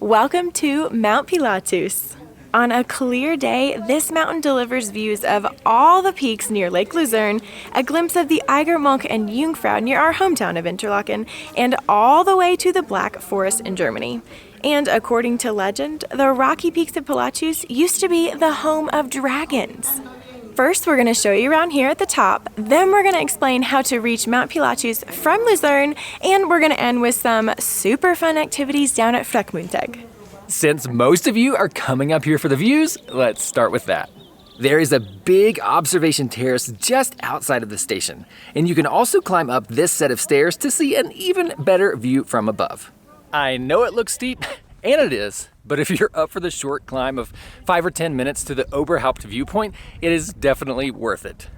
Welcome to Mount Pilatus. On a clear day, this mountain delivers views of all the peaks near Lake Lucerne, a glimpse of the Eigermulch and Jungfrau near our hometown of Interlaken, and all the way to the Black Forest in Germany. And according to legend, the rocky peaks of Pilatus used to be the home of dragons. First, we're going to show you around here at the top, then we're going to explain how to reach Mount Pilatus from Lucerne, and we're going to end with some super fun activities down at Frackmüntag. Since most of you are coming up here for the views, let's start with that. There is a big observation terrace just outside of the station, and you can also climb up this set of stairs to see an even better view from above. I know it looks steep, and it is, but if you're up for the short climb of 5 or 10 minutes to the Oberhaupt viewpoint, it is definitely worth it.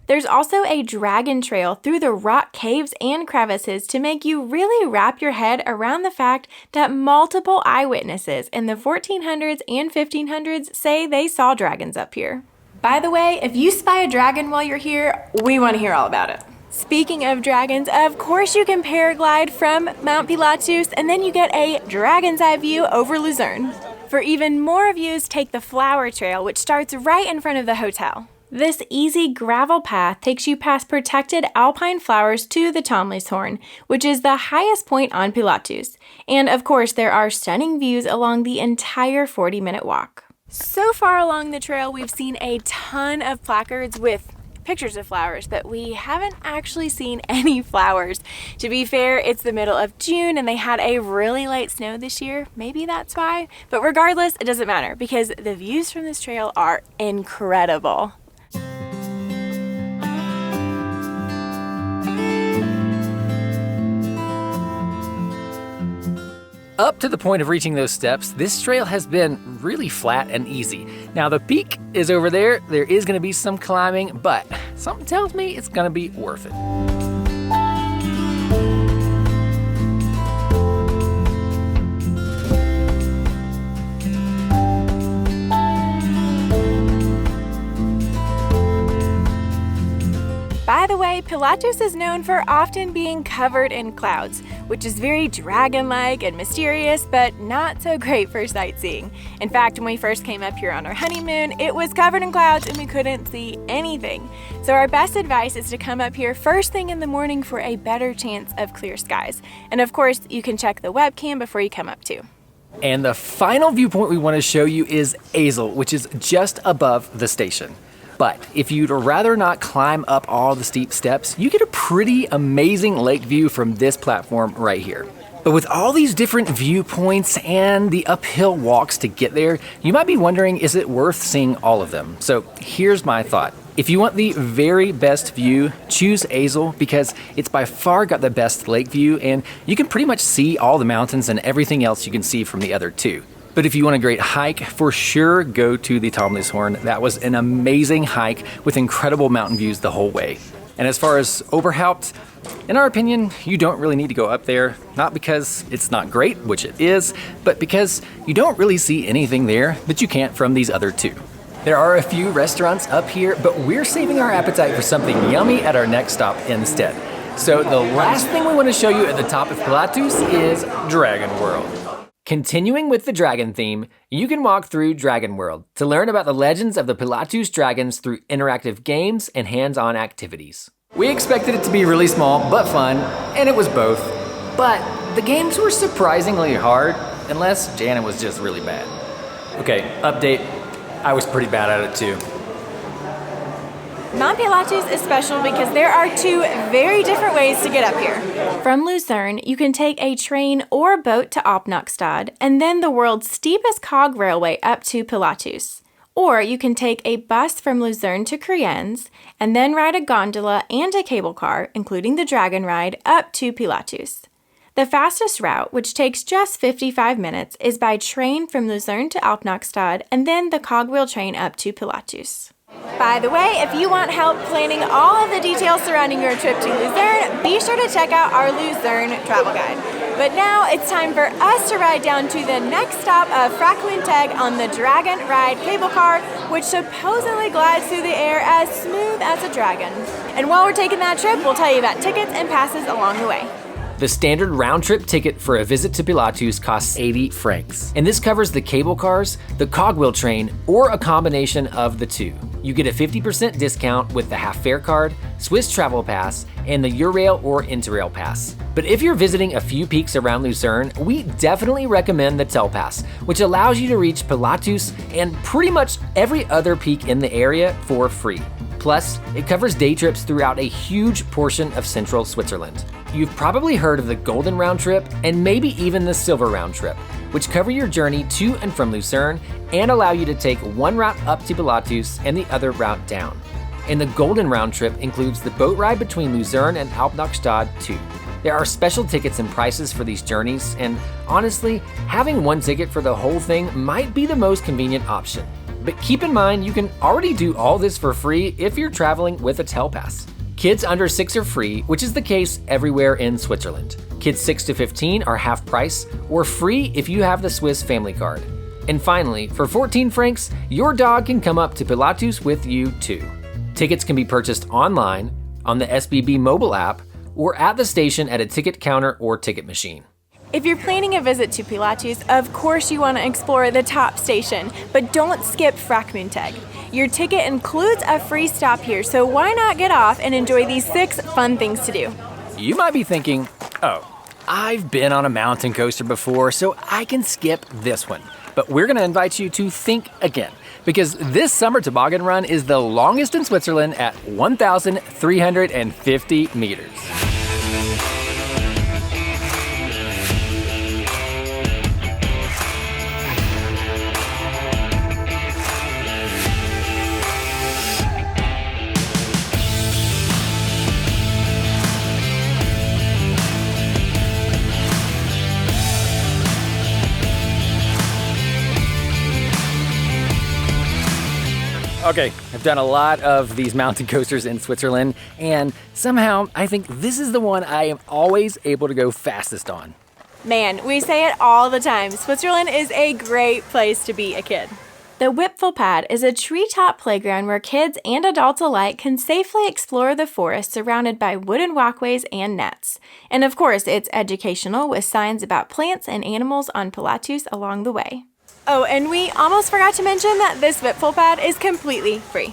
There's also a dragon trail through the rock caves and crevices to make you really wrap your head around the fact that multiple eyewitnesses in the 1400s and 1500s say they saw dragons up here. By the way, if you spy a dragon while you're here, we want to hear all about it. Speaking of dragons, of course you can paraglide from Mount Pilatus and then you get a dragon's eye view over Lucerne. For even more views, take the flower trail, which starts right in front of the hotel. This easy gravel path takes you past protected alpine flowers to the Tomlishorn, which is the highest point on Pilatus. And of course, there are stunning views along the entire 40-minute walk. So far along the trail, we've seen a ton of placards with pictures of flowers, but we haven't actually seen any flowers. To be fair, it's the middle of June and they had a really light snow this year. Maybe that's why. But regardless, it doesn't matter because the views from this trail are incredible. Up to the point of reaching those steps, this trail has been really flat and easy. Now the peak is over there. There is going to be some climbing, but something tells me it's going to be worth it. By the way, Pilatus is known for often being covered in clouds, which is very dragon-like and mysterious, but not so great for sightseeing. In fact, when we first came up here on our honeymoon, it was covered in clouds and we couldn't see anything. So our best advice is to come up here first thing in the morning for a better chance of clear skies. And of course, you can check the webcam before you come up too. And the final viewpoint we want to show you is Azel, which is just above the station. But if you'd rather not climb up all the steep steps, you get a pretty amazing lake view from this platform right here. But with all these different viewpoints and the uphill walks to get there, you might be wondering, is it worth seeing all of them? So here's my thought. If you want the very best view, choose Azel because it's by far got the best lake view and you can pretty much see all the mountains and everything else you can see from the other two. But if you want a great hike, for sure go to the Tomlishorn. That was an amazing hike with incredible mountain views the whole way. And as far as Oberhaupt, in our opinion, you don't really need to go up there, not because it's not great, which it is, but because you don't really see anything there that you can't from these other two. There are a few restaurants up here, but we're saving our appetite for something yummy at our next stop instead. So the last thing we want to show you at the top of Pilatus is Dragon World. Continuing with the dragon theme, you can walk through Dragon World to learn about the legends of the Pilatus dragons through interactive games and hands-on activities. We expected it to be really small but fun, and it was both. But the games were surprisingly hard, unless Janet was just really bad. Okay, update. I was pretty bad at it too. Mount Pilatus is special because there are two very different ways to get up here. From Lucerne, you can take a train or boat to Alpnachstad, and then the world's steepest cog railway up to Pilatus. Or you can take a bus from Lucerne to Kriens, and then ride a gondola and a cable car, including the Dragon Ride, up to Pilatus. The fastest route, which takes just 55 minutes, is by train from Lucerne to Alpnachstad, and then the cogwheel train up to Pilatus. By the way, if you want help planning all of the details surrounding your trip to Lucerne, be sure to check out our Lucerne travel guide. But now it's time for us to ride down to the next stop of Frackmüntag on the Dragon Ride cable car, which supposedly glides through the air as smooth as a dragon. And while we're taking that trip, we'll tell you about tickets and passes along the way. The standard round-trip ticket for a visit to Pilatus costs 80 francs, and this covers the cable cars, the cogwheel train, or a combination of the two. You get a 50% discount with the half-fare card, Swiss Travel Pass, and the Eurail or Interrail Pass. But if you're visiting a few peaks around Lucerne, we definitely recommend the Tel Pass, which allows you to reach Pilatus and pretty much every other peak in the area for free. Plus, it covers day trips throughout a huge portion of central Switzerland. You've probably heard of the Golden Round Trip and maybe even the Silver Round Trip, which cover your journey to and from Lucerne and allow you to take one route up to Pilatus and the other route down. And the Golden Round Trip includes the boat ride between Lucerne and Alpnachstad too. There are special tickets and prices for these journeys, and honestly, having one ticket for the whole thing might be the most convenient option. But keep in mind, you can already do all this for free if you're traveling with a Tel Pass. Kids under 6 are free, which is the case everywhere in Switzerland. Kids 6 to 15 are half price, or free if you have the Swiss Family Card. And finally, for 14 francs, your dog can come up to Pilatus with you too. Tickets can be purchased online, on the SBB mobile app, or at the station at a ticket counter or ticket machine. If you're planning a visit to Pilatus, of course you want to explore the top station, but don't skip Fragmentag. Your ticket includes a free stop here, so why not get off and enjoy these 6 fun things to do? You might be thinking, oh, I've been on a mountain coaster before, so I can skip this one. But we're going to invite you to think again, because this summer toboggan run is the longest in Switzerland at 1,350 meters. Okay, I've done a lot of these mountain coasters in Switzerland, and somehow I think this is the one I am always able to go fastest on. Man, we say it all the time. Switzerland is a great place to be a kid. The Wipfelpad is a treetop playground where kids and adults alike can safely explore the forest surrounded by wooden walkways and nets. And of course, it's educational with signs about plants and animals on Pilatus along the way. Oh, and we almost forgot to mention that this Wipfelpad is completely free.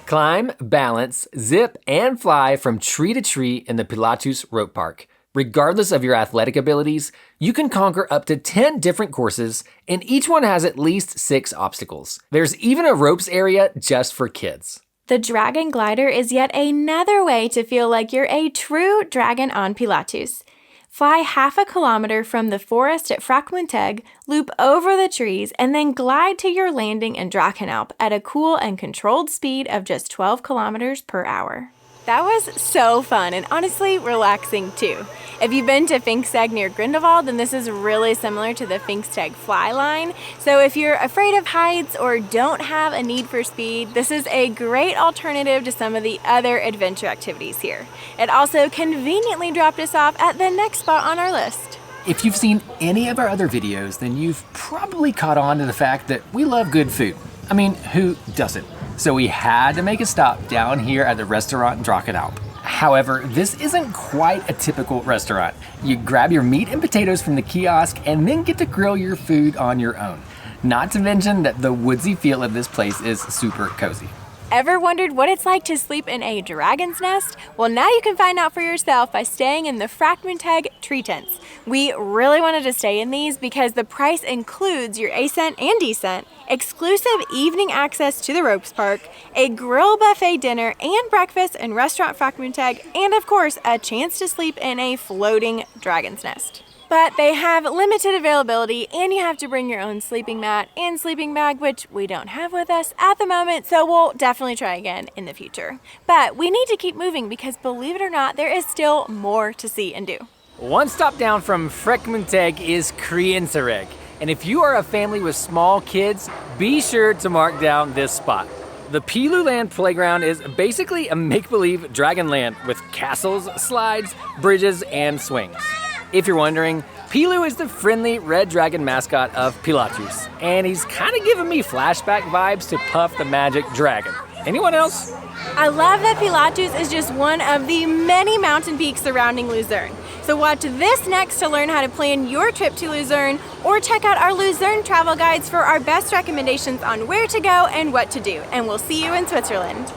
Climb, balance, zip, and fly from tree to tree in the Pilatus Rope Park. Regardless of your athletic abilities, you can conquer up to 10 different courses, and each one has at least 6 obstacles. There's even a ropes area just for kids. The Dragon Glider is yet another way to feel like you're a true dragon on Pilatus. Fly half a kilometer from the forest at Fragmentag, loop over the trees, and then glide to your landing in Drachenalp at a cool and controlled speed of just 12 kilometers per hour. That was so fun and honestly relaxing too. If you've been to Pfingstag near Grindelwald, then this is really similar to the Pfingstag fly line. So if you're afraid of heights or don't have a need for speed, this is a great alternative to some of the other adventure activities here. It also conveniently dropped us off at the next spot on our list. If you've seen any of our other videos, then you've probably caught on to the fact that we love good food. I mean, who doesn't? So we had to make a stop down here at the restaurant in Drachenalp. However, this isn't quite a typical restaurant. You grab your meat and potatoes from the kiosk and then get to grill your food on your own. Not to mention that the woodsy feel of this place is super cozy. Ever wondered what it's like to sleep in a dragon's nest? Well, now you can find out for yourself by staying in the Fragmentag tree tents. We really wanted to stay in these because the price includes your ascent and descent, exclusive evening access to the ropes park, a grill buffet dinner and breakfast in restaurant Fragmentag, and of course, a chance to sleep in a floating dragon's nest. But they have limited availability and you have to bring your own sleeping mat and sleeping bag, which we don't have with us at the moment, so we'll definitely try again in the future. But we need to keep moving because believe it or not, there is still more to see and do. One stop down from Fragmentag is Itinerary. And if you are a family with small kids, be sure to mark down this spot. The Piluland playground is basically a make-believe dragon land with castles, slides, bridges, and swings. If you're wondering, Pilu is the friendly red dragon mascot of Pilatus, and he's kind of giving me flashback vibes to Puff the Magic Dragon. Anyone else? I love that Pilatus is just one of the many mountain peaks surrounding Lucerne. So So watch this next to learn how to plan your trip to Lucerne, or check out our Lucerne travel guides for our best recommendations on where to go and what to do. And we'll see you in Switzerland.